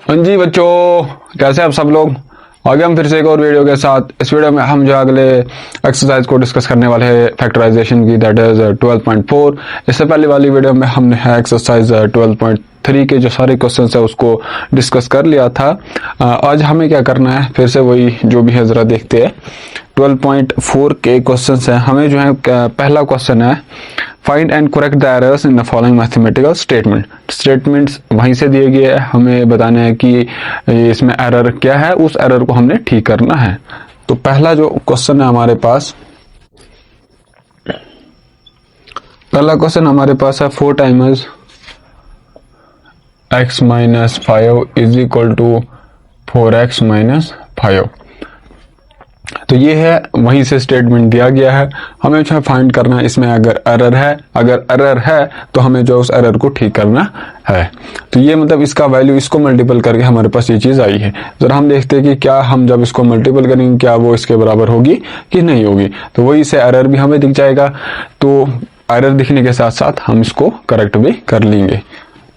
हाँ जी बच्चों, कैसे आप सब लोग। आगे हम फिर से एक और वीडियो के साथ। इस वीडियो में हम जो अगले एक्सरसाइज को डिस्कस करने वाले हैं फैक्टराइजेशन की, दैट इज 12.4। इससे पहले वाली वीडियो में हमने एक्सरसाइज 12.3 के जो सारे क्वेश्चन है उसको डिस्कस कर लिया था। आज हमें क्या करना है, फिर से वही जो भी है जरा देखते हैं। 12.4 के क्वेश्चन है। हमें जो है पहला क्वेश्चन है, find and correct the errors in the following mathematical statements वहीं से दिए गए हैं। हमें बताना है कि इसमें एरर क्या है, उस एरर को हमने ठीक करना है। तो पहला जो क्वेश्चन है हमारे पास, है 4 times x minus 5 is equal to 4x minus 5। तो ये है, वहीं से स्टेटमेंट दिया गया है। हमें जो है फाइंड करना है इसमें अगर एरर है तो हमें जो उस एरर को ठीक करना है। तो ये मतलब इसका वैल्यू, इसको मल्टीपल करके हमारे पास ये चीज आई है। जरा हम देखते हैं कि क्या हम जब इसको मल्टीपल करेंगे क्या वो इसके बराबर होगी कि नहीं होगी। तो वही से एरर भी हमें दिख जाएगा। तो एरर दिखने के साथ साथ हम इसको करेक्ट भी कर लेंगे।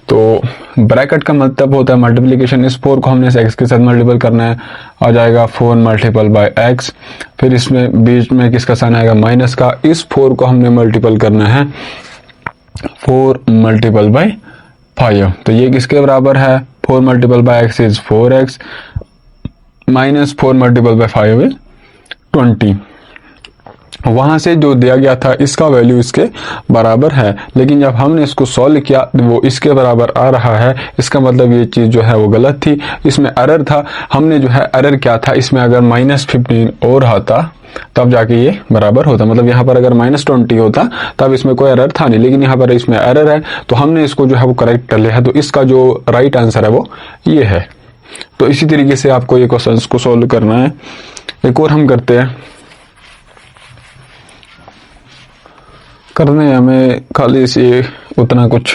तो ब्रैकेट का मतलब होता है मल्टीप्लिकेशन। इस 4 को हमने x के साथ मल्टीपल करना है, आ जाएगा 4 मल्टीपल बाय x। फिर इसमें बीच में किसका साइन आएगा, माइनस का। इस 4 को हमने मल्टीपल करना है 4 मल्टीपल बाय 5। तो ये किसके बराबर है, 4 multiple bye x is 4x minus 4 multiple bye 5 is 20। वहां से जो दिया गया था इसका वैल्यू इसके बराबर है, लेकिन जब हमने इसको सॉल्व किया वो इसके बराबर आ रहा है। इसका मतलब ये चीज जो है वो गलत थी, इसमें एरर था। हमने जो है एरर क्या था, इसमें अगर -15 और आता तब जाके ये बराबर होता। मतलब यहाँ पर अगर -20 होता तब इसमें कोई एरर था नहीं, लेकिन यहाँ पर इसमें एरर है तो हमने इसको जो है वो करेक्ट कर लिया है। तो इसका जो राइट आंसर है वो ये है। तो इसी तरीके से आपको ये क्वेश्चन को सोल्व करना है। एक और हम करते हैं, करने हमें खाली से उतना कुछ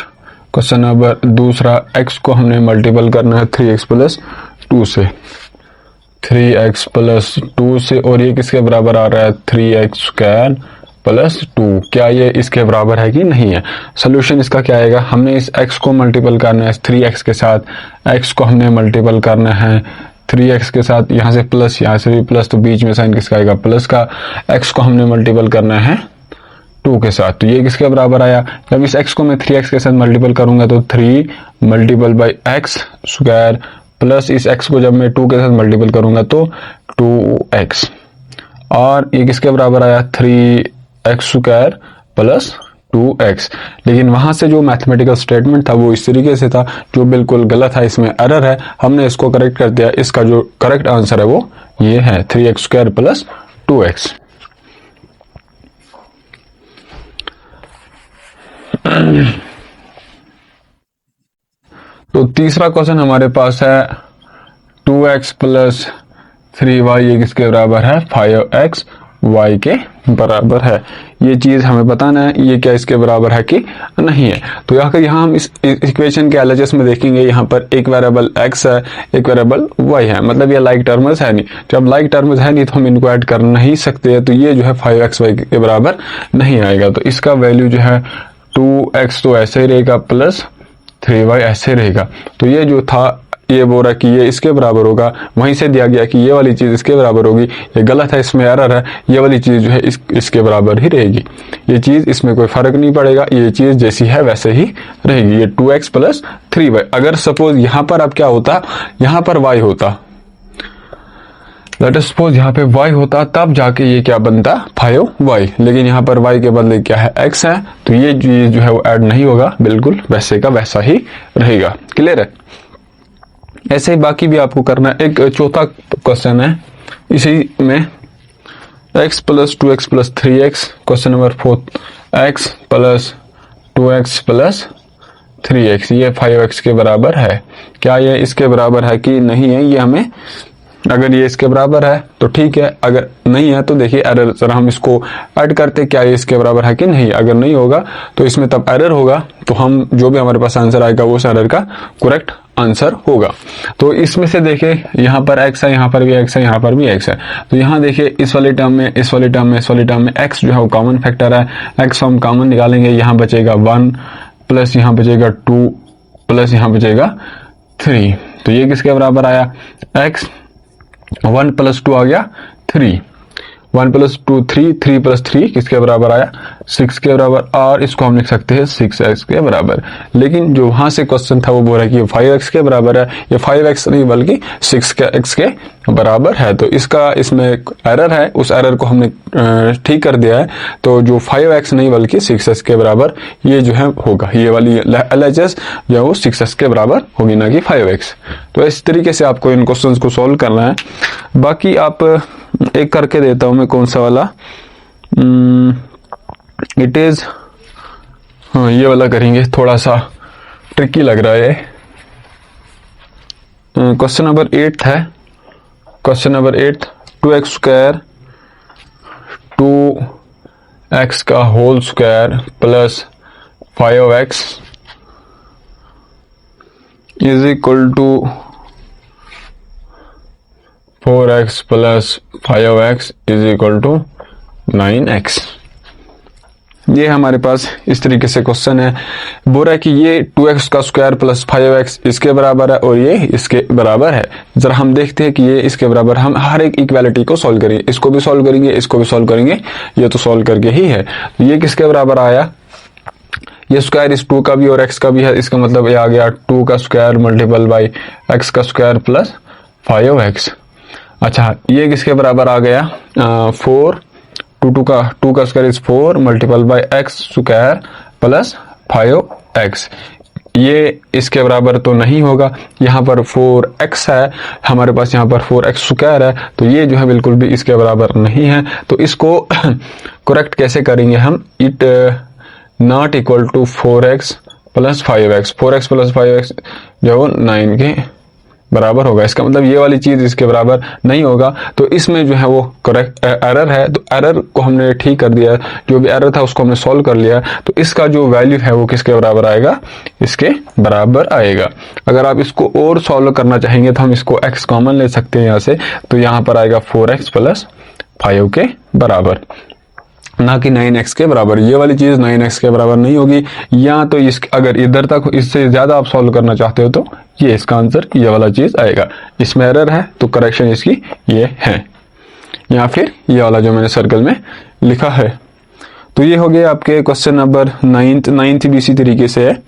क्वेश्चन नंबर दूसरा। x को हमने मल्टीपल करना है 3x प्लस 2 से, 3x प्लस 2 से। और ये किसके बराबर आ रहा है, 3x स्क्वायर प्लस 2। क्या ये इसके बराबर है कि नहीं है। सोल्यूशन इसका क्या आएगा, हमने इस x को मल्टीपल करना है 3x के साथ, x को हमने मल्टीपल करना है 3x के साथ, यहाँ से प्लस, यहाँ से भी प्लस, तो बीच में साइन किसका आएगा, प्लस का। x को हमने मल्टीपल करना है 2 के साथ। तो ये किसके बराबर आया, जब इस x को मैं 3x के साथ मल्टीपल करूंगा तो 3 multiple by x square plus इस x को जब मैं 2 के साथ मल्टीपल करूंगा तो 2x। और ये किसके बराबर आया, 3x स्क्वायर प्लस 2x। लेकिन वहां से जो मैथमेटिकल स्टेटमेंट था वो इस तरीके से था, जो बिल्कुल गलत है, इसमें एरर है। हमने इसको करेक्ट कर दिया। इसका जो करेक्ट आंसर है वो ये है 3x स्क्वायर प्लस 2x। तो तीसरा क्वेश्चन हमारे पास है 2x प्लस 3y, ये किसके बराबर है, 5x y के बराबर है। ये चीज हमें बताना है ये क्या इसके बराबर है कि नहीं है। तो यहाँ हम इस इक्वेशन के एलएचएस में देखेंगे, यहाँ पर एक वेरिएबल x है, एक वेरिएबल y है। मतलब ये लाइक टर्म्स है नहीं। जब लाइक टर्म्स है नहीं तो हम इनको ऐड कर नहीं सकते। तो ये जो है 5xy के बराबर नहीं आएगा। तो इसका वैल्यू जो है 2x तो ऐसे ही रहेगा प्लस 3y ऐसे रहेगा। तो ये जो था ये बोल रहा कि ये इसके बराबर होगा, वहीं से दिया गया कि ये वाली चीज इसके बराबर होगी। ये गलत है, इसमें एरर है। ये वाली चीज जो है इसके बराबर ही रहेगी। ये चीज, इसमें कोई फर्क नहीं पड़ेगा, ये चीज जैसी है वैसे ही रहेगी। ये 2x प्लस 3y। अगर सपोज यहाँ पर अब क्या होता, यहाँ पर y होता, लेट अस सपोज यहाँ पे y होता, तब जाके ये क्या बनता, 5y। लेकिन यहाँ पर y के बदले क्या है, x है। तो ये चीज जो है वो ऐड नहीं होगा, बिल्कुल वैसे का वैसा ही रहेगा। क्लियर है। ऐसे ही बाकी भी आपको करना है। एक चौथा क्वेश्चन है इसी में, x plus 2x plus 3x। Question number 4, x plus 2x plus 3x, ये 5x के बराबर है। क्या ये इसके बराबर है कि नहीं है, ये हमें, अगर ये इसके बराबर है तो ठीक है, अगर नहीं है तो देखिए एरर। जरा हम इसको ऐड करते, क्या ये इसके बराबर है कि नहीं। अगर नहीं होगा तो इसमें तब एरर होगा, तो हम जो भी हमारे पास आंसर आएगा वो उस एरर का करेक्ट आंसर होगा। तो इसमें से देखिए यहाँ पर x है, यहाँ पर भी x है, यहाँ पर भी x है। तो यहाँ देखिए इस वाले टर्म में, इस वाले टर्म में, इस वाले टर्म में x जो है वो कॉमन फैक्टर है। x हम कॉमन निकालेंगे, यहाँ बचेगा 1 प्लस यहाँ बचेगा 2 प्लस यहाँ बचेगा 3। तो ये किसके बराबर आया, x 1 + 2 आ गया 3, 1 + 2 3, 3 + 3 किसके बराबर आया 6 के बराबर, और इसको हम लिख सकते हैं 6x के बराबर। लेकिन जो वहां से क्वेश्चन था वो बोल रहा है कि ये 5x के बराबर है, ये 5x नहीं बल्कि 6x के बराबर है। तो इसमें एरर है, उस एरर को हमने ठीक कर दिया है। तो जो 5x नहीं बल्कि 6x के बराबर ये जो है होगा, ये वाली LHS जो है वो 6x के बराबर होगी, ना कि 5x। तो इस तरीके से आपको इन क्वेश्चंस को सॉल्व करना है। बाकी आप एक करके देता हूं मैं, कौन सा वाला, इट इज, हाँ ये वाला करेंगे, थोड़ा सा ट्रिकी लग रहा है। क्वेश्चन नंबर 8 है, क्वेश्चन नंबर 8, 2x² 2x का whole square plus 5x is equal to 4x plus 5x is equal to 9x। ये हमारे पास इस तरीके से क्वेश्चन है। बोल रहा है कि ये 2x का स्क्वायर प्लस 5x इसके बराबर है और ये इसके बराबर है। जरा हम देखते हैं कि ये इसके बराबर, हम हर एक इक्वालिटी को सॉल्व करेंगे, इसको भी सॉल्व करेंगे, इसको भी सॉल्व करेंगे, ये तो सॉल्व करके ही है। तो ये किसके बराबर आया, ये स्क्वायर इस 2 का भी और x का भी है, इसका मतलब ये आ गया 2 का स्क्वायर मल्टीपल बाई x का स्क्वायर प्लस 5x। अच्छा, ये किसके बराबर आ गया, 4, 2 का square is 4 multiple by x square plus 5x। ये इसके बराबर तो नहीं होगा, यहाँ पर 4x है हमारे पास, यहाँ पर 4x स्क्वायर है, तो ये जो है बिल्कुल भी इसके बराबर नहीं है। तो इसको करेक्ट कैसे करेंगे हम, it not equal to 4x plus 5x, 4x plus 5x जो 9 के बराबर होगा। इसका मतलब ये वाली चीज इसके बराबर नहीं होगा। तो इसमें जो है वो करेक्ट एरर है, तो एरर को हमने ठीक कर दिया, जो भी एरर था उसको हमने सॉल्व कर लिया। तो इसका जो वैल्यू है वो किसके बराबर आएगा, इसके बराबर आएगा। अगर आप इसको और सॉल्व करना चाहेंगे तो हम इसको x कॉमन ले सकते हैं यहाँ से, तो यहाँ पर आएगा 4x प्लस 5 के बराबर, ना कि 9x के बराबर। ये वाली चीज 9x के बराबर नहीं होगी। या तो अगर इधर तक इससे ज्यादा आप सॉल्व करना चाहते हो तो ये इसका आंसर ये वाला चीज आएगा। इसमें एरर है तो करेक्शन इसकी ये है, या फिर ये वाला जो मैंने सर्कल में लिखा है। तो ये हो गया आपके क्वेश्चन नंबर 9th भी इसी तरीके से है।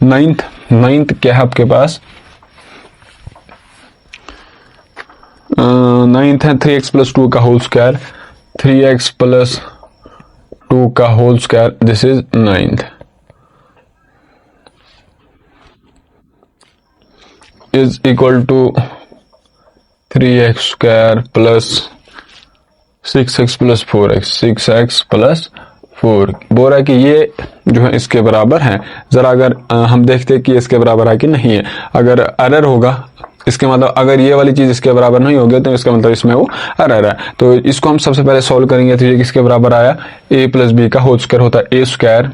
9th क्या है आपके पास, 9th है 3x प्लस 2 का होल स्क्वायर, 3x प्लस 2 का whole square, this is 9th, is equal to 3x square plus 6x plus 4x, 6x plus 4। बोल रहा है कि ये जो है इसके बराबर है। जरा अगर हम देखते हैं कि इसके बराबर है कि नहीं है। अगर एरर होगा, इसके मतलब अगर ये वाली चीज इसके बराबर नहीं होगी तो इसका मतलब इसमें वो एरर है। तो इसको हम सबसे पहले सॉल्व करेंगे। तो ये किसके बराबर आया, a प्लस बी का होल स्क्वायर होता है a स्क्वायर,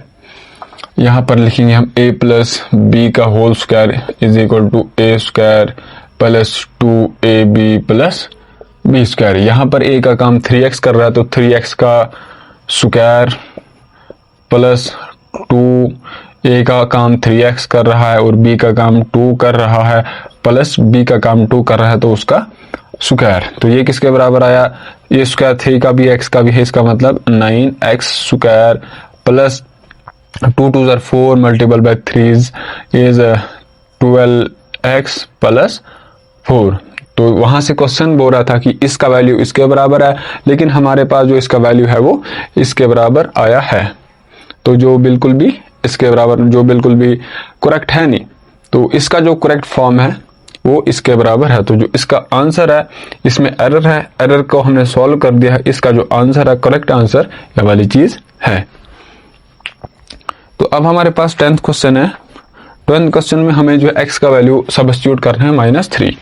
यहाँ पर लिखेंगे हम a प्लस बी का whole square is equal to a square plus 2ab plus B square. यहाँ पर a का काम 3x कर रहा है, तो 3x का स्क्वायर प्लस 2a का काम 3x कर रहा है और b का काम 2 कर रहा है, प्लस b का काम 2 कर रहा है, तो उसका स्क्वायर। तो ये किसके बराबर आया, ये स्क्वायर 3 का भी x का भी है, इसका मतलब 9x स्क्वायर प्लस 2 2 ज़र 4 multiple by 3 is 12x plus 4। तो वहां से क्वेश्चन बोल रहा था कि इसका वैल्यू इसके बराबर है, लेकिन हमारे पास जो इसका वैल्यू है वो इसके बराबर आया है। तो जो बिल्कुल भी इसके बराबर, जो बिल्कुल भी करेक्ट है नहीं, तो इसका जो करेक्ट फॉर्म है वो इसके बराबर है। तो जो इसका आंसर है, इसमें एरर है, एरर को हमने सॉल्व कर दिया है। इसका जो आंसर है, करेक्ट आंसर ये वाली चीज है। तो अब हमारे पास 10th क्वेश्चन है। 10th क्वेश्चन में हमें जो है x का वैल्यू सब्स्टिट्यूट करना है -3।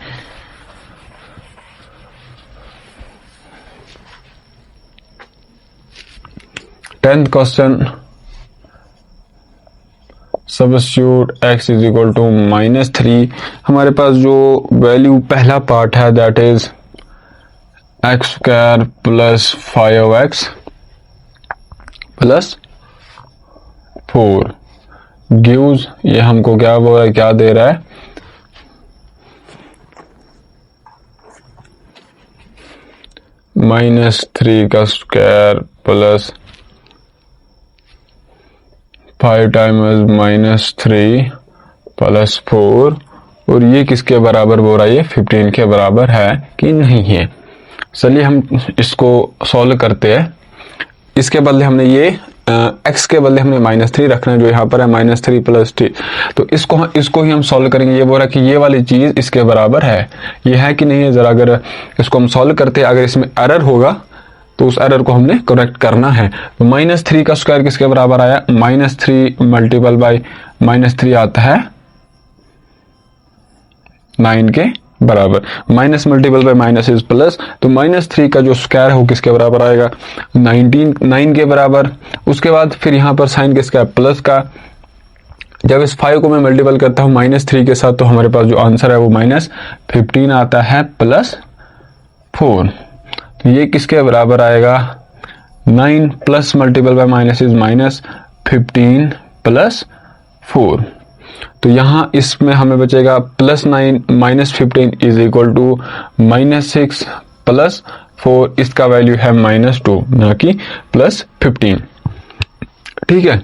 Tenth question, substitute x is equal to -3। हमारे पास जो वैल्यू पहला पार्ट है that is x square plus 5x plus 4 gives, ये हमको क्या बोल रहा है, क्या दे रहा है, -3 का स्क्वायर प्लस 5 टाइम्स -3 प्लस 4, और ये किसके बराबर बोल रहा है? ये 15 के बराबर है कि नहीं है। चलिए हम इसको सॉल्व करते हैं। इसके बदले हमने ये x के बदले हमने -3 रखना है, जो यहाँ पर है -3 + t। तो इसको ही हम सॉल्व करेंगे। ये बोल रहा है कि ये वाली चीज इसके बराबर है, ये है कि नहीं है। जरा अगर इसको हम सॉल्व करते हैं, अगर इसमें एरर होगा तो उस एरर को हमने करेक्ट करना है। तो -3 का स्क्वायर किसके बराबर आया? -3 मल्टीपल बाय -3 आता है 9 के बराबर। Minus multiple bye minus is plus, तो -3 का जो स्क्वायर है वो किसके बराबर आएगा? 9 के बराबर। उसके बाद फिर यहाँ पर साइन किसका है? प्लस का। जब इस 5 को मैं मल्टीपल करता हूँ -3 के साथ, तो हमारे पास जो आंसर है वो -15 आता है प्लस 4। तो ये किसके बराबर आएगा? 9 plus multiple bye minus is -15 plus 4। तो यहां इसमें हमें बचेगा +9 -15 इज इक्वल टू -6 प्लस 4। इसका वैल्यू है -2, ना कि +15। ठीक है,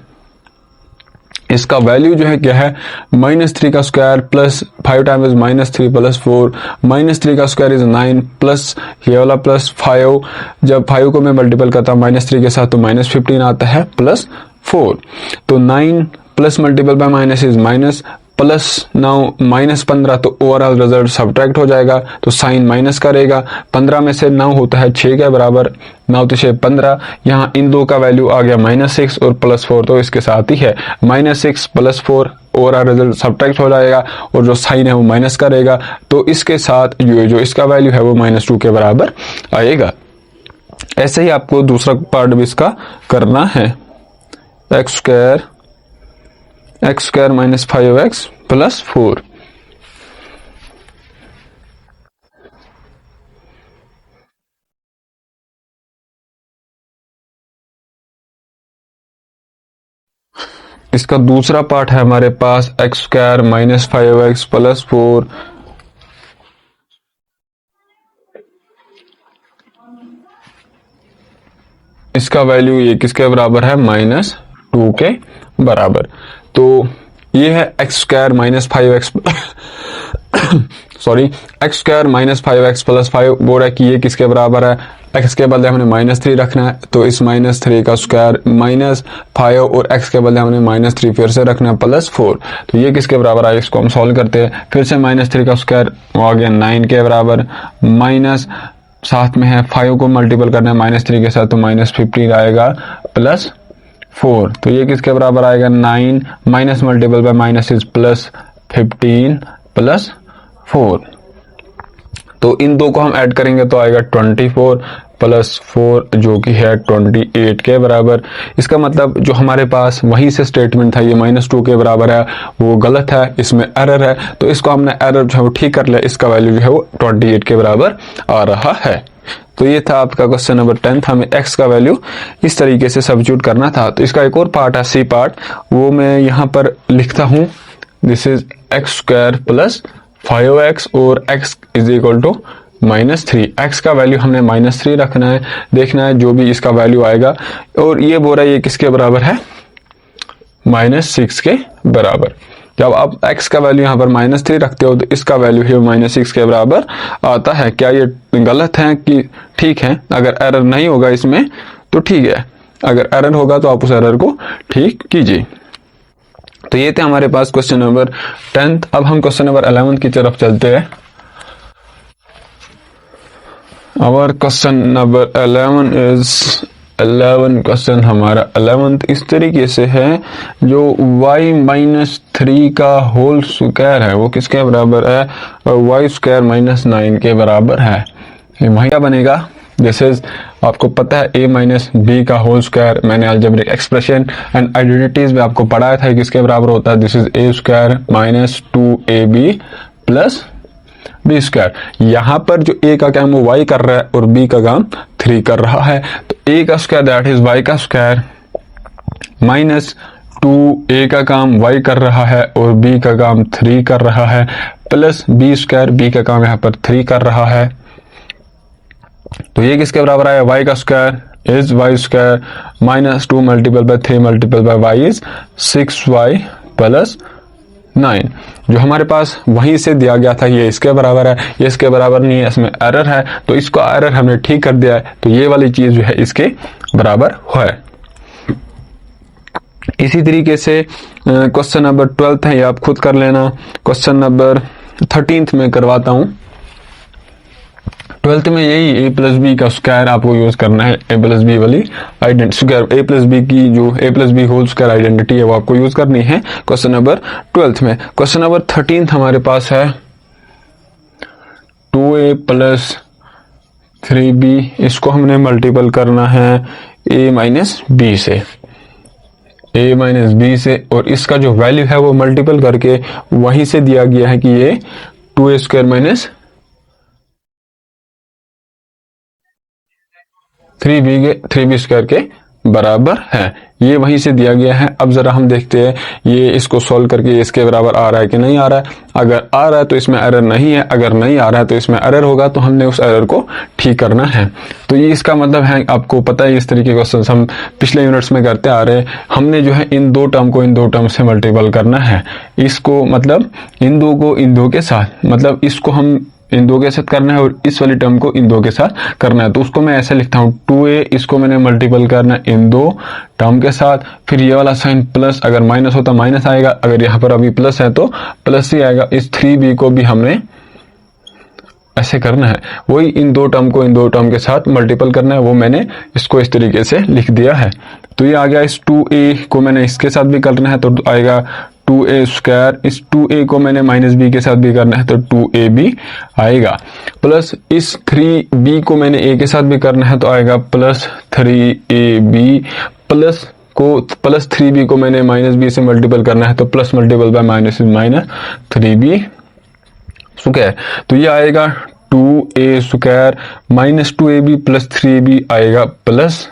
इसका वैल्यू जो है क्या है? -3 का स्क्वायर प्लस 5 टाइम्स -3 प्लस 4। -3 का स्क्वायर इज 9 प्लस ये वाला प्लस 5। जब 5 को मैं मल्टीपल करता हूँ -3 के साथ, तो -15 आता है प्लस 4। तो 9 plus multiple bye minus is minus plus 9 -15, तो ओवरऑल रिजल्ट सब्ट्रैक्ट हो जाएगा, तो साइन माइनस करेगा। 15 में से 9 होता है 6 के बराबर, 9 तो 6 15। यहाँ इन दो का वैल्यू आ गया -6 और +4, तो इसके साथ ही है -6 + 4। ओवरऑल रिजल्ट सब्ट्रैक्ट हो जाएगा और जो साइन है वो माइनस करेगा, तो इसके साथ जो इसका वैल्यू है वो -2 के बराबर आएगा। ऐसे ही आपको दूसरा पार्ट भी इसका करना है। x square -5x + 4। इसका दूसरा पार्ट है हमारे पास x स्क्वायर -5x + 4। इसका वैल्यू ये किसके बराबर है? -2 के बराबर। तो ये है x square -5x sorry x square -5x + 5। बोल रहा है कि ये किसके बराबर है? x के बदले हमने -3 रखना है, तो इस -3 का स्क्वायर -5 और x के बदले हमने -3 फिर से रखना है +4। तो ये किसके बराबर आएगा? इसको हम सॉल्व करते हैं। फिर से -3 का स्क्वायर आ गया 9 के बराबर, माइनस साथ में है 5 को मल्टीपल करना है -3 के साथ, तो -15 आएगा +4। तो ये किसके बराबर आएगा? 9 minus multiple bye minus is +15 + 4। तो इन दो को हम ऐड करेंगे तो आएगा 24 + 4, जो कि है 28 के बराबर। इसका मतलब जो हमारे पास वहीं से स्टेटमेंट था ये -2 के बराबर है, वो गलत है, इसमें एरर है। तो इसको हमने एरर जो है वो ठीक कर लिया। इसका वैल्यू जो है वो 28 के बराबर आ रहा है। तो ये था आपका क्वेश्चन नंबर 10। हमें x का वैल्यू इस तरीके से सब्स्टिट्यूट करना था। तो इसका एक और पार्ट है C पार्ट, वो मैं यहाँ पर लिखता हूँ। This is x square + 5x और x is equal to -3। x का वैल्यू हमने -3 रखना है, देखना है जो भी इसका वैल्यू आएगा। और ये बोल रहा है ये किसके बराबर है? -6 के बराबर। जब आप x का वैल्यू यहाँ पर -3 रखते हो, तो इसका वैल्यू है -6 के बराबर आता है। क्या ये गलत है कि ठीक है? अगर एरर नहीं होगा इसमें तो ठीक है, अगर एरर होगा तो आप उस एरर को ठीक कीजिए। तो ये थे हमारे पास क्वेश्चन नंबर 10। अब हम क्वेश्चन नंबर 11 की तरफ चलते हैं। Our question number 11 is 11 question हमारा 11th इस तरीके से है। जो y-3 का होल स्क्वायर है वो किसके बराबर है? और y स्क्वायर -9 के बराबर है। ये वही क्या बनेगा? दिस इज, आपको पता है a - b का होल स्क्वायर, मैंने अलजेब्रिक एक्सप्रेशन एंड आइडेंटिटीज में आपको पढ़ाया था किसके बराबर होता है। This is a square -2ab + b square. यहाँ पर जो a का काम वो y कर रहा है और b का काम 3 कर रहा है। तो a का स्क्वायर दैट इज y का स्क्वायर -2a का काम y कर रहा है और b का काम 3 कर रहा है, प्लस b स्क्वायर, b का काम यहाँ पर 3 कर रहा है। तो ये किसके बराबर आया, y का square is Y square minus 2 multiple by 3 multiple by Y is 6y plus 9। जो हमारे पास वहीं से दिया गया था ये इसके बराबर है, ये इसके बराबर नहीं है, इसमें एरर है, तो इसको एरर हमने ठीक कर दिया है, तो ये वाली चीज जो है इसके बराबर है। इसी तरीके से क्वेश्चन नंबर 12 है, ये आप खुद कर लेना। क्वेश्चन नंबर 13 में करवाता हूं। 12 में यही a प्लस बी का स्क्वायर आपको यूज करना है, a प्लस बी वाली आइडेंटिटी, a प्लस बी की जो a plus B whole square identity है वो आपको यूज करनी है क्वेश्चन नंबर 12 में। क्वेश्चन नंबर 13 हमारे पास है 2a प्लस 3b, इसको हमने मल्टीपल करना है a माइनस बी से, a माइनस बी से, और इसका जो वैल्यू है वो मल्टीपल करके वहीं से दिया गया है कि ये 2a square minus 3b square के बराबर है, ये वहीं से दिया गया है। अब जरा हम देखते हैं ये इसको सॉल्व करके इसके बराबर आ रहा है कि नहीं आ रहा है। अगर आ रहा है तो इसमें एरर नहीं है, अगर नहीं आ रहा है तो इसमें एरर होगा, तो हमने उस एरर को ठीक करना है। तो ये इसका मतलब है, आपको पता है इस तरीके के क्वेश्चन हम पिछले यूनिट्स में करते आ रहे हैं। हमने जो है इन दो टर्म को इन दो टर्म से मल्टीपल करना है, इसको मतलब इन दो को इन दो के साथ, मतलब इसको हम इन दो के साथ करना है और इस वाली टर्म को इन दो के साथ करना है। तो उसको मैं ऐसे लिखता हूं 2a, इसको मैंने मल्टीपल करना है इन दो टर्म के साथ, फिर ये वाला साइन प्लस, अगर माइनस होता माइनस आएगा, अगर यहाँ पर अभी प्लस है तो प्लस ही आएगा। इस 3b को भी हमने ऐसे करना है, वही इन दो टर्म को इन दो टर्म के साथ मल्टीपल करना है, वो मैंने इसको इस तरीके से लिख दिया है। तो ये आ गया, इस 2a को मैंने इसके साथ भी करना है तो आएगा 2a स्क्वायर, इस 2a को मैंने माइनस b के साथ भी करना है तो 2ab आएगा, प्लस इस 3b को मैंने a के साथ भी करना है तो आएगा प्लस 3ab, प्लस 3b को मैंने माइनस b से मल्टीपल करना है तो plus multiple bye minus minus 3b square. तो ये आएगा 2a square minus 2ab plus 3ab आएगा plus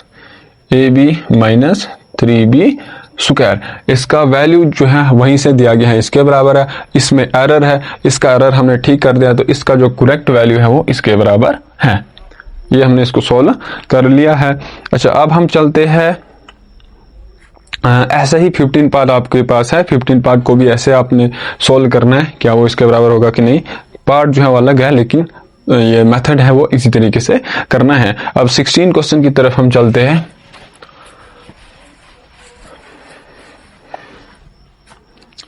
ab minus 3b square. इसका वैल्यू जो है वहीं से दिया गया है, इसके बराबर है, इसमें एरर है, इसका एरर हमने ठीक कर दिया, तो इसका जो करेक्ट वैल्यू है वो इसके बराबर है। ये हमने इसको सोल्व कर लिया है। अच्छा, अब हम चलते हैं, ऐसा ही 15 पार्ट आपके पास है, 15 पार्ट को भी ऐसे आपने सोल्व करना है, क्या वो इसके बराबर होगा कि नहीं। पार्ट जो है वो अलग है, लेकिन ये मेथड है वो इसी तरीके से करना है। अब 16 क्वेश्चन की तरफ हम चलते हैं।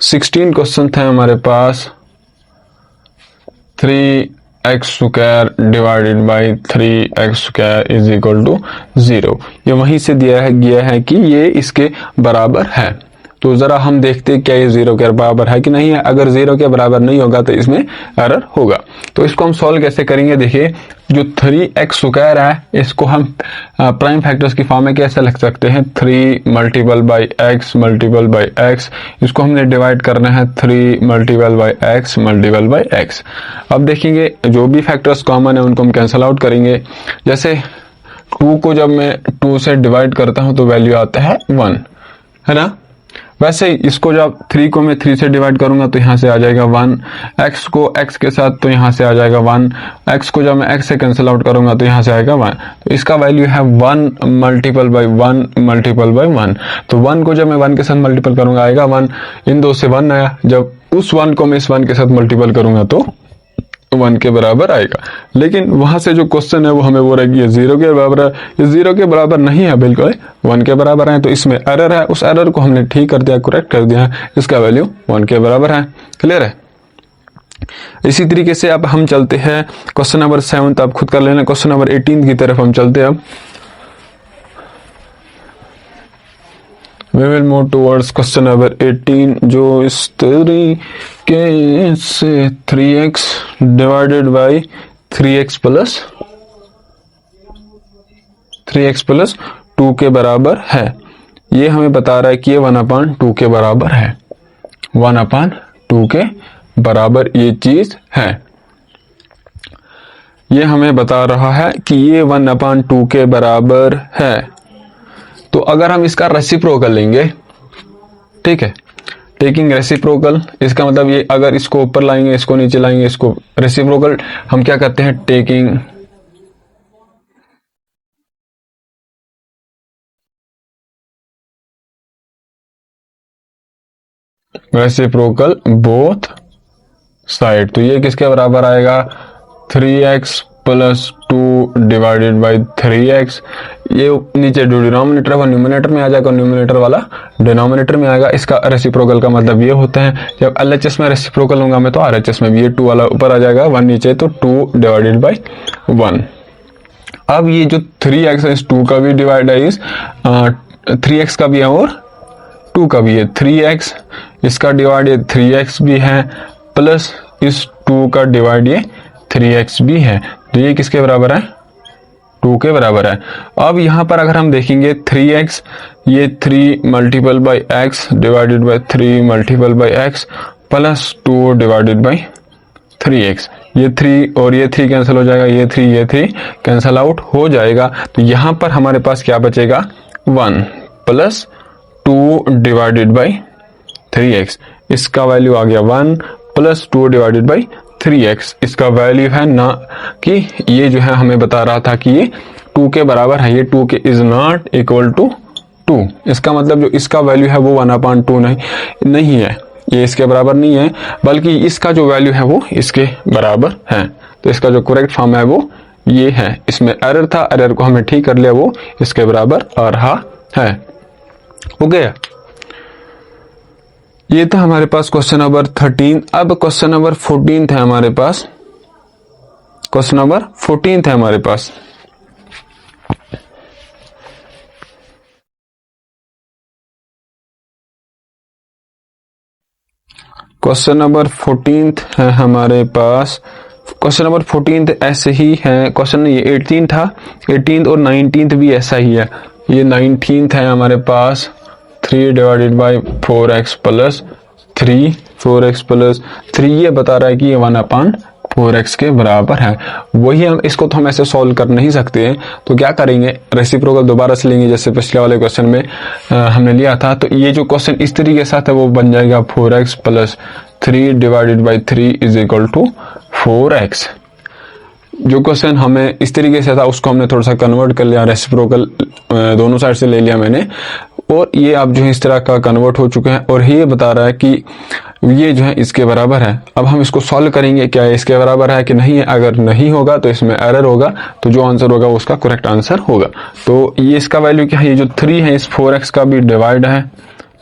16 क्वेश्चन थे हमारे पास, 3x square divided by 3x square is equal to 0। ये वहीं से दिया गया है कि ये इसके बराबर है। तो जरा हम देखते हैं क्या ये 0 के बराबर है कि नहीं है। अगर 0 के बराबर नहीं होगा तो इसमें एरर होगा। तो इसको हम सॉल्व कैसे करेंगे, देखिए जो 3x स्क्वायर है इसको हम प्राइम फैक्टर्स की फॉर्म में कैसे लिख सकते हैं, 3 multiple by x multiple by x, इसको हमने डिवाइड करना है 3 multiple by x multiple by x. अब देखेंगे जो भी फैक्टर्स कॉमन है उनको हम कैंसिल आउट करेंगे। जैसे 2 को जब मैं 2 से डिवाइड करता हूं तो वैल्यू आता है 1, है ना। वैसे ही इसको जब 3 को मैं 3 से डिवाइड करूंगा तो यहाँ से आ जाएगा 1, x को x के साथ तो यहाँ से आ जाएगा 1, x को जब मैं x से कैंसिल आउट करूंगा तो यहाँ से आएगा 1। तो इसका वैल्यू है 1 मल्टीपल बाई 1 मल्टीपल बाई 1। तो 1 को जब मैं 1 के साथ मल्टीपल करूंगा आएगा 1, इन दो से 1 आया, जब उस 1 को मैं इस 1 के साथ मल्टीपल करूंगा तो 1 के बराबर आएगा। लेकिन वहां से जो क्वेश्चन है वो हमें बोल रहा है कि ये 0 के बराबर है, ये 0 के बराबर नहीं है, बिल्कुल 1 के बराबर है। तो इसमें एरर है, उस एरर को हमने ठीक कर दिया, करेक्ट कर दिया, इसका वैल्यू 1 के बराबर है। क्लियर है। इसी तरीके से अब हम चलते हैं क्वेश्चन नंबर 7, आप खुद कर लेना। क्वेश्चन नंबर 18 की तरफ हम चलते हैं। अब we will move towards question number 18, जो इस तरीके से 3x divided by 3x plus 2 के बराबर है। ये हमें बता रहा है कि ये 1/2 के बराबर है, 1/2 के बराबर ये चीज है। ये हमें बता रहा है कि ये 1/2 के बराबर है। तो अगर हम इसका रेसिप्रोकल लेंगे, ठीक है, टेकिंग रेसिप्रोकल, इसका मतलब ये अगर इसको ऊपर लाएंगे, इसको नीचे लाएंगे, इसको रेसिप्रोकल हम क्या करते हैं, टेकिंग रेसिप्रोकल बोथ साइड। तो ये किसके बराबर आएगा? 3x plus 2 divided by 3x। ये नीचे डिनोमिनेटर व न्यूमिनेटर में आ जाएगा, न्यूमिनेटर वाला डिनोमिनेटर में आएगा। इसका रेसिप्रोकल का मतलब ये होता है, जब LHS में रेसिप्रोकल होगा मैं तो RHS में भी ये 2 वाला ऊपर आ जाएगा, 1 नीचे, तो 2 डिवाइडेड बाई 1। अब ये जो 3x है, इस 2 का भी डिवाइड है, इस 3x का भी है और 2 का भी है। 3x इसका डिवाइड ये 3x भी है, प्लस इस 2 का डिवाइड ये 3x भी है। तो ये किसके बराबर है? 2 के बराबर है। अब यहां पर अगर हम देखेंगे 3x, ये 3 multiple by x divided by 3 multiple by x plus 2 divided by 3x। ये 3 और ये 3 कैंसिल हो जाएगा, ये 3 कैंसिल आउट हो जाएगा। तो यहां पर हमारे पास क्या बचेगा? 1 प्लस 2 डिवाइडेड बाई 3x। इसका वैल्यू आ गया 1 प्लस 2 डिवाइडेड बाई 3x। इसका वैल्यू है ना कि ये जो है हमें बता रहा था कि ये 2 के बराबर है, ये 2 के इज नॉट इक्वल टू 2। इसका मतलब जो इसका वैल्यू है वो 1/2 नहीं है, ये इसके बराबर नहीं है, बल्कि इसका जो वैल्यू है वो इसके बराबर है। तो इसका जो करेक्ट फॉर्म है वो ये है। इसमें एरर था, एरर को हमें ठीक कर लिया, वो इसके बराबर आ रहा है। हो गया। ये था हमारे पास क्वेश्चन नंबर 13। अब क्वेश्चन नंबर 14 है हमारे पास। क्वेश्चन नंबर 14 है हमारे पास। क्वेश्चन नंबर 14 है हमारे पास। क्वेश्चन नंबर 14 ऐसे ही है। क्वेश्चन ये 18 था, 18 और 19 भी ऐसा ही है। ये 19 है हमारे पास 3 divided by 4x plus 3, 4x plus 3 ये बता रहा है कि ये 1/4x के बराबर है। वही हम इसको तो हम ऐसे सॉल्व कर नहीं सकते हैं, तो क्या करेंगे? रेसिप्रोकल दोबारा से लेंगे, जैसे पिछले वाले क्वेश्चन में हमने लिया था। तो ये जो क्वेश्चन इस तरीके के साथ है वो बन जाएगा 4x plus 3 divided by 3 is equal to 4x। जो क्वेश्चन हमें इस तरीके से था उसको हमने थोड़ा सा कन्वर्ट कर लिया, रेसिप्रोकल दोनों साइड से ले लिया मैंने, और ये अब जो है इस तरह का कन्वर्ट हो चुके हैं। और ये बता रहा है कि ये जो है इसके बराबर है। अब हम इसको सॉल्व करेंगे, क्या इसके बराबर है कि नहीं है। अगर नहीं होगा तो इसमें एरर होगा, तो जो आंसर होगा उसका करेक्ट आंसर होगा। तो ये इसका वैल्यू क्या है? ये जो 3 है इस 4x का भी डिवाइड है,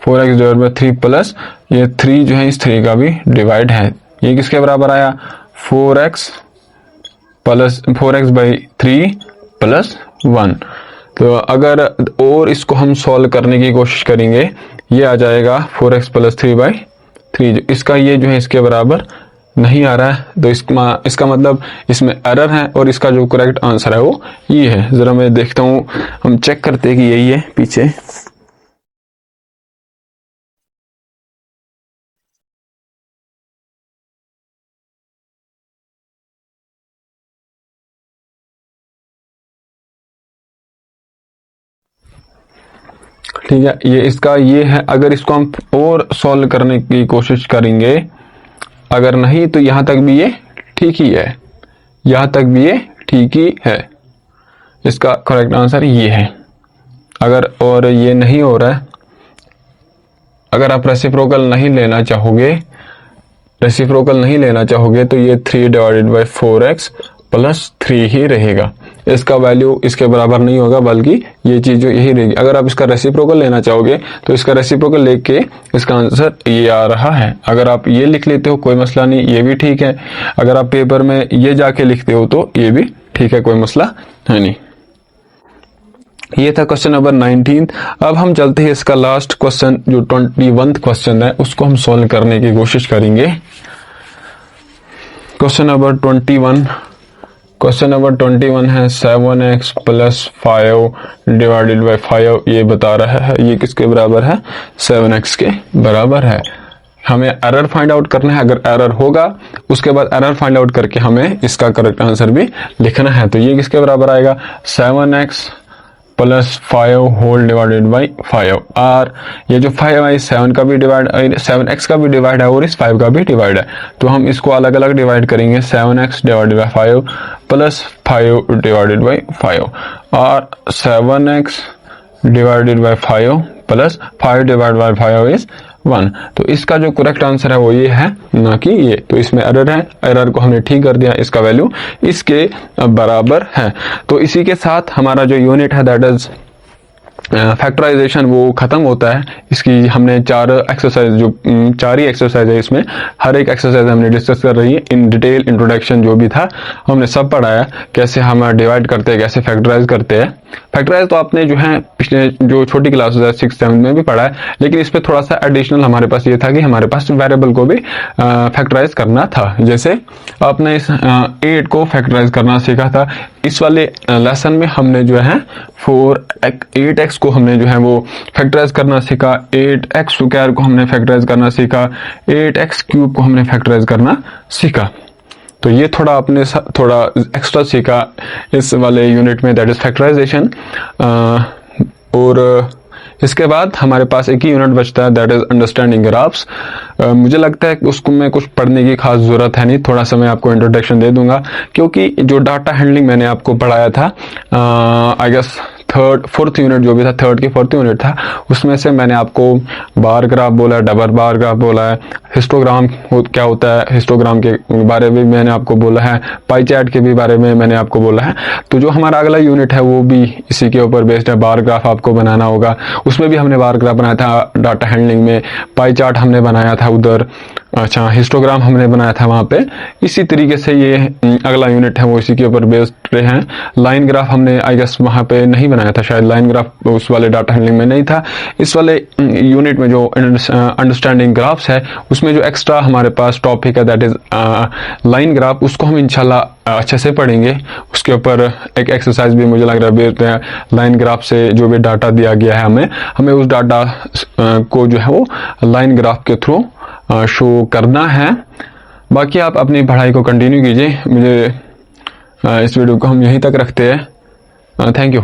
4x डिवाइड बाई 3 प्लस ये 3 जो है इस 3 का भी डिवाइड है। ये किसके बराबर आया? 4x plus 4x by 3 plus 1। तो अगर और इसको हम सॉल्व करने की कोशिश करेंगे, ये आ जाएगा 4x प्लस 3 बाई 3। इसका ये जो है इसके बराबर नहीं आ रहा है, तो इसका मतलब इसमें एरर है, और इसका जो करेक्ट आंसर है वो ये है। जरा मैं देखता हूँ, हम चेक करते हैं कि यही है पीछे। ठीक है, ये इसका ये है। अगर इसको हम और सॉल्व करने की कोशिश करेंगे, अगर नहीं तो यहां तक भी ये ठीक ही है, यहां तक भी ये ठीक ही है। इसका करेक्ट आंसर ये है। अगर और ये नहीं हो रहा है, अगर आप रेसिप्रोकल नहीं लेना चाहोगे तो ये 3 डिवाइडेड बाई 4x प्लस 3 ही रहेगा। इसका वैल्यू इसके बराबर नहीं होगा, बल्कि ये चीज जो यही रहेगी। अगर आप इसका रेसिप्रोकल लेना चाहोगे तो इसका रेसिप्रोकल लेके इसका आंसर ये आ रहा है। अगर आप ये लिख लेते हो कोई मसला नहीं, ये भी ठीक है। अगर आप पेपर में ये जाके लिखते हो तो ये भी ठीक है, कोई मसला है नहीं। ये था क्वेश्चन नंबर 19। अब हम चलते हैं इसका लास्ट क्वेश्चन जो 21 क्वेश्चन है, उसको हम सॉल्व करने की कोशिश करेंगे। क्वेश्चन नंबर 21 है 7x प्लस 5 डिवाइडेड बाई 5। ये बता रहा है ये किसके बराबर है? 7x के बराबर है। हमें एरर फाइंड आउट करना है। अगर एरर होगा उसके बाद एरर फाइंड आउट करके हमें इसका करेक्ट आंसर भी लिखना है। तो ये किसके बराबर आएगा? 7x plus 5 whole divided by 5। और ये जो 5 है 7 का भी डिवाइड, 7x का भी डिवाइड है और इस 5 का भी डिवाइड है। तो हम इसको अलग अलग डिवाइड करेंगे। 7x divided by 5 plus 5 divided by 5 और 7x divided by 5 plus 5 divided by 5 is 1। तो इसका जो करेक्ट आंसर है वो ये है, ना कि ये। तो इसमें एरर है, एरर को हमने ठीक कर दिया, इसका वैल्यू इसके बराबर है। तो इसी के साथ हमारा जो यूनिट है दैट इज फैक्टराइजेशन वो खत्म होता है। इसकी हमने 4 एक्सरसाइज, जो 4 ही एक्सरसाइज है, इसमें हर एक एक्सरसाइज हमने डिस्कस कर रही है इन डिटेल। इंट्रोडक्शन जो भी था हमने सब पढ़ाया, कैसे हम डिवाइड करते हैं, कैसे फैक्टराइज करते हैं। फैक्टराइज तो आपने जो है पिछले जो छोटी क्लासेस है 6th 7th में भी पढ़ा है, लेकिन इस पर थोड़ा सा एडिशनल हमारे पास ये था कि हमारे पास वेरिएबल को भी फैक्टराइज करना था। जैसे आपने इस 8 को फैक्टराइज करना सीखा था। इस वाले लेसन में हमने जो है 8x को हमने जो है वो फैक्टराइज करना सीखा, 8x स्क्वायर को हमने फैक्टराइज करना सीखा, 8x क्यूब को हमने फैक्टराइज करना सीखा। तो ये थोड़ा आपने थोड़ा एक्स्ट्रा सीखा इस वाले यूनिट में, दैट इज फैक्टराइजेशन। और इसके बाद हमारे पास एक ही यूनिट बचता है, दैट इज अंडरस्टैंडिंग ग्राफ्स। मुझे लगता है कि उसको मैं कुछ पढ़ने की खास जरूरत है नहीं, थोड़ा सा मैं आपको इंट्रोडक्शन दे दूंगा, क्योंकि जो डाटा हैंडलिंग मैंने आपको पढ़ाया था आई गेस 4th यूनिट जो भी था, 3rd की 4th यूनिट था, उसमें से मैंने आपको बार ग्राफ बोला है, डबल बार ग्राफ बोला है, हिस्टोग्राम क्या होता है, हिस्टोग्राम के बारे में मैंने आपको बोला है, पाई चार्ट के भी बारे में मैंने आपको बोला है। तो जो हमारा अगला यूनिट है वो भी इसी के ऊपर बेस्ड है। बार ग्राफ आपको बनाना होगा, उसमें भी हमने बार ग्राफ बनाया था डाटा हैंडलिंग में, पाई चार्ट हमने बनाया था उधर, अच्छा हिस्टोग्राम हमने बनाया था वहां पे। इसी तरीके से ये अगला यूनिट है वो इसी के ऊपर बेस्ड है। लाइन ग्राफ हमने आई गेस वहां पे नहीं बनाया था, शायद लाइन ग्राफ उस वाले डाटा हैंडलिंग में नहीं था। इस वाले यूनिट में जो अंडरस्टैंडिंग ग्राफ्स है उसमें जो एक्स्ट्रा हमारे पास टॉपिक है दैट इज लाइन ग्राफ, उसको हम इंशाल्लाह अच्छे से पढ़ेंगे। उसके ऊपर एक एक्सरसाइज भी मुझे लग रहा है बेस्ड है लाइन ग्राफ से, जो भी डाटा दिया गया है हमें उस डाटा को जो है वो लाइन ग्राफ के थ्रू शो करना है। बाकी आप अपनी पढ़ाई को कंटिन्यू कीजिए। मुझे इस वीडियो को हम यहीं तक रखते हैं। Thank you.